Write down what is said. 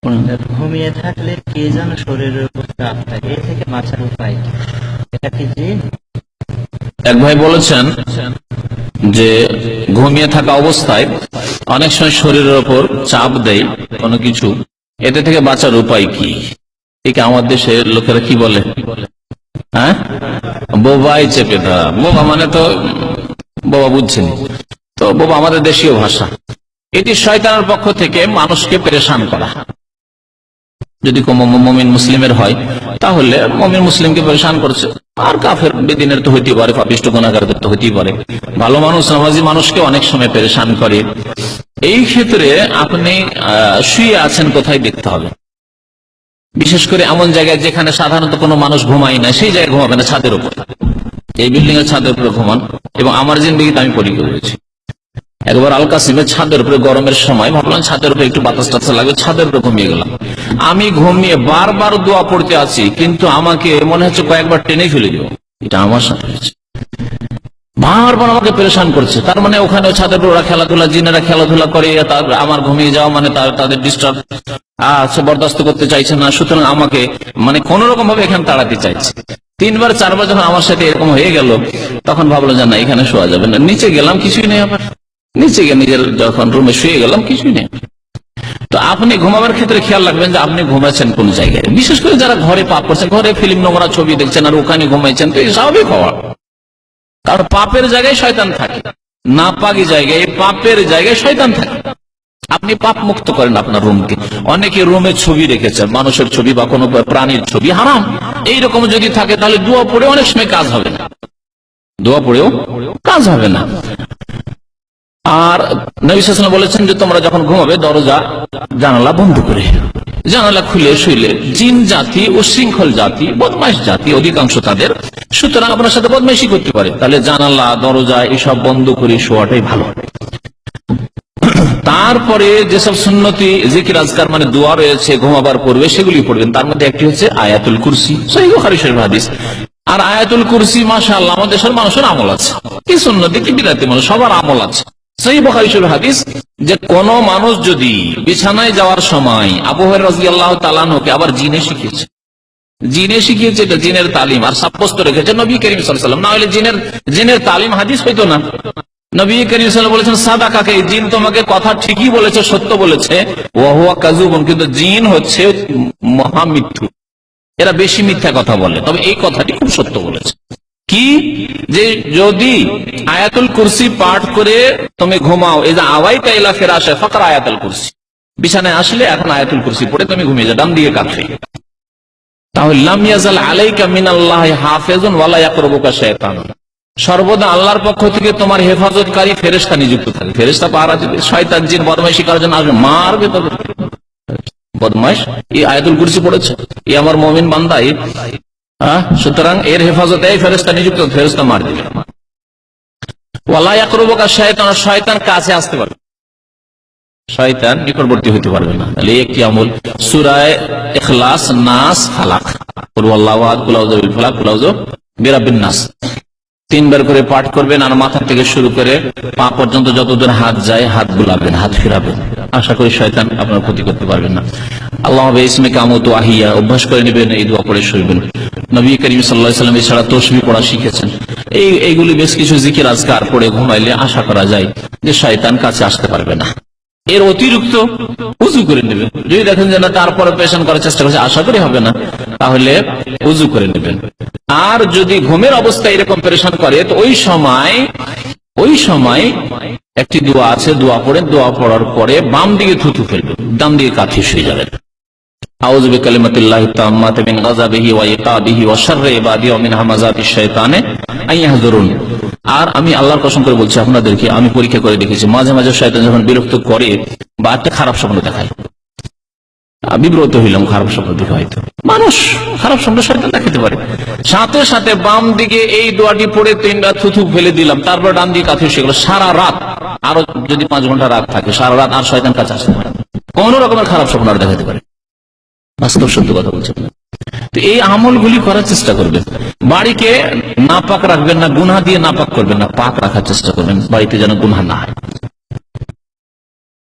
ঘুমিয়ে থাকলে কে যেন শরীরের উপর চাপ থাকে, এ থেকে বাঁচার উপায় কি? এটা কি জিন? এক ভাই বলেছেন যে ঘুমিয়ে থাকা অবস্থায় অনেক সময় শরীরের ওপর চাপ দেয় কোনো কিছু, এতে থেকে বাঁচার উপায় কি? ঠিক আমার দেশের লোকেরা কি বলে, হ্যাঁ, বোবাই চেপে ধরা। বোবা মানে তো বোবা বুঝছেন, তো বোবা আমাদের দেশীয় ভাষা। এটি শয়তানের পক্ষ থেকে মানুষকে পেরেশান করা। যদি কোনো মুমিন মুসলিমের হয় তাহলে মুমিন মুসলিমকে পেরেশান করছে, আর কাফের বেদিনের তো হইতেই পারে, পাপিষ্ট গুনাহগারদের তো হইতেই পারে। ভালো মানুষ নামাজি মানুষকে অনেক সময় পেরেশান করে। এই ক্ষেত্রে আপনি শুয়ে আছেন কোথায় দেখতে হবে, বিশেষ করে এমন জায়গায় যেখানে সাধারণত কোনো মানুষ ঘুমায় না, সেই জায়গায় ঘুমাবে না, ছাদের উপর। এই বিল্ডিং এর ছাদের উপরে ঘুমান। এবং আমার জিন্দেগিতে আমি পরীক্ষা করেছি, একবার আল কাসিমের ছাদের উপরে গরমের সময় ভাবলাম ছাদের উপরে একটু বাতাস টাতাস লাগবে, ছাদের উপরে ঘুমিয়ে গেলাম। আমি ঘুমিয়ে বারবার দোয়া পড়তে আছি, কিন্তু আমাকে মনে হচ্ছে কয়েকবার টেনে ফেলে দিব। এটা আমার সাথে হয়েছে, বারবার আমাকে পেরেশান করছে। তার মানে ওখানে ছাদের উপরে ওরা খেলাধুলা, জিনেরা খেলাধুলা করে, আমার ঘুমিয়ে যাওয়া মানে তাদের ডিস্টার্ব বরদাস্ত করতে চাইছে না, সুতরাং আমাকে মানে কোন রকম ভাবে এখানে তাড়াতে চাইছে। 3বার 4বার যখন আমার সাথে এরকম হয়ে গেল, তখন ভাবলো যে না, এখানে শোয়া যাবে না। নিচে গেলাম, কিছুই নেই। আবার নিচে গিয়ে নিজের যখন রুমে শুয়ে গেলাম, কিছুই নেই। তো আপনি ঘুমাবার ক্ষেত্রে খেয়াল রাখবেন যে আপনি ঘুমাচ্ছেন কোন জায়গায়। বিশেষ করে যারা ঘরে পাপ করছেন, ঘরে ফিল্ম নোংরা ছবি দেখছেন আর ওখানে ঘুমাইছেন, তো এই স্বাভাবিক হওয়া। কারণ পাপের জায়গায় শয়তান থাকে, নাপাকি জায়গায়, পাপের জায়গায় শয়তান থাকে। আপনি পাপ মুক্ত করেন আপনার রুমকে। অনেকে রুমে ছবি রেখেছেন, মানুষের ছবি বা কোনো প্রাণীর ছবি, হারাম। এইরকম যদি থাকে তাহলে দোয়া পড়ে অনেক সময় কাজ হবে না, দোয়া পড়েও কাজ হবে না। আর নবী সাল্লাল্লাহু আলাইহি ওয়াসাল্লাম বলেছেন যে তোমরা যখন ঘুমাবে দরজা জানালা বন্ধ করে, জানালা খুলে শুইলে জিন জাতি ও শৃঙ্খল জাতি, বদমাইশ জাতি অধিকাংশ তাদের, সুতরাং আপনার সাথে বদমাইশি করতে পারে। তাহলে জানালা দরজা এসব বন্ধ করে শোয়াটাই ভালো। তারপরে যেসব সুন্নতি জিকির আজকার মানে দোয়া রয়েছে ঘুমাবার পূর্বে, সেগুলি পড়বেন। তার মধ্যে একটি হচ্ছে আয়াতুল কুরসি, সহিহ বুখারী শরীফ হাদিস। আর আয়াতুল কুরসি মাশাআল্লাহ আমাদের দেশের মানুষের আমল আছে, কি সুন্নতি কি বিদআতি মানুষ সবার আমল আছে। সহিহ বুখারী শরীফ হাদিস যে কোন মানুষ যদি বিছানায় যাওয়ার সময়, আবু হুরায়রা রাদিয়াল্লাহু তাআলা আনহুকে আবার জিনে শিখিয়েছে, এটা জিনের তালিম আর সাব্যস্ত রেখেছে নবী করিম সাল্লাল্লাহু আলাইহি ওয়াসাল্লাম। না হলে জিনের তালিম হাদিস হইতো না। নবী করিম সাল্লাল্লাহু আলাইহি ওয়াসাল্লাম বলেছেন সাদাকাকে, জিন তোমাকে কথা ঠিকই বলেছে, সত্য বলেছে। ওয়া হুয়া কাযুবুন, কিন্তু জিন হচ্ছে মহামিথ্যু, এরা বেশি মিথ্যা কথা বলে। তবে এই কথাটি খুব সত্য বলেছে, কি যে যদি আয়াতুল কুরসি পাঠ করে তুমি ঘুমাও, এই যে আওয়াইতা ইলা ফিরাশে ফাকরা আয়াতুল কুরসি, বিছানায় আসলে এখন আয়াতুল কুরসি পড়ে তুমি ঘুমিয়ে যাও ডান দিকে কাঁধে, তাহলে লাম ইয়াজাল আলাইকা মিনাল্লাহি হাফিজুন ওয়ালা ইয়াকরুবুকা শাইতান, সর্বদা আল্লাহর পক্ষ থেকে তোমার হেফাজতকারী ফেরেশতা নিযুক্ত থাকে। ফেরেশতা পাহারা দিবে, শয়তান জিন বদমাইশি করার জন্য আসবে, মারবে। তবে বদমাইশ এই আয়াতুল কুরসি পড়েছে, এই আমার মুমিন বান্দা, সুতরাং এর হেফাজতে এই ফেরেশতা নিযুক্ত, ফেরেশতা মার দিবে। ওয়ালা ইয়াকরুবুকা শাইতান, শয়তান কাছে আসতে পারবে, শয়তান নিকটবর্তী হইতে পারবে না। তাহলে একটি আমল সূরা ইখলাস, নাস, ফালাক, কুল ওয়াল্লাহু আহাদ, কুল আউযু বিল ফালাক, কুল আউযু বিরাব্বিন নাস 3বার করে পাঠ করবেন। আর মাথা থেকে শুরু করে পা পর্যন্ত যতদূর হাত যায় হাত বুলাবেন, হাত ফিরাবেন। আশা করি শয়তান আপনার ক্ষতি করতে পারবেন না। আল্লাহুম্মা ইসমিকা আমুতু আহিয়া অভ্যাস করে নেবেন, এই দোয়া পড়ে শুইবেন। নবী করিম সাল্লাল্লাহু আলাইহি ওয়াসাল্লাম এছাড়া তাসবিহ পড়া শিখেছেন। এইগুলি বেশ কিছু জিকির আজকার পড়ে ঘুমাইলে আশা করা যায় যে শয়তান কাছে আসতে পারবে না। এর অতিরিক্ত উযু করে নেবেন। যদি দেখেন যে না তারপরে পেরেশান করার চেষ্টা করছে, আশা করি হবে না, তাহলে উযু করে নেবেন। আর যদি ঘুমের অবস্থায় এরকম পেরেশান করে, তো ওই সময় একটি দোয়া আছে, দোয়া পড়ে, দোয়া পড়ার পরে বাম দিকে থুতু ফেলবেন, ডান দিকে কাঁথি শুয়ে যাবেন। আউযু বিকালিমাতিল্লাহি তাম্মাতি মিন গাযাবিহি ওয়া ইকাবিহি ওয়া শাররি ইবাদিহি ওয়া মিন হামাযাতিশ শাইতানি আইয়াহযুরুন। আর আমি আল্লাহর কসম করে বলছি আপনাদেরকে, আমি পরীক্ষা করে দেখেছি, মাঝে মাঝে শয়তান যখন বিরক্ত করে বা একটা খারাপ স্বপ্ন দেখায়, বিব্রত হইলাম, খারাপ স্বপ্ন দেখে হয়তো মানুষ খারাপ স্বপ্ন শয়তান দেখাতে পারে, সাথে সাথে বাম দিকে এই দোয়াটি পড়ে 3বার থুতু ফেলে দিলাম, তারপর ডান দিকে কাঁথি শুয়ে গেল। সারা রাত, আরো যদি 5 ঘন্টা রাত থাকে, সারা রাত আর শয়তান কাছে আসতে পারে, কোন রকমের খারাপ স্বপ্ন আর দেখাতে পারে। বাস্তব সত্য কথা বলছেন। তো এই আমলগুলি করার চেষ্টা করবেন। বাড়িকে নাপাক রাখবেন না, গুনাহ দিয়ে নাপাক করবেন না, পাক রাখার চেষ্টা করবেন, বাড়িতে যেন গুনাহ না হয়।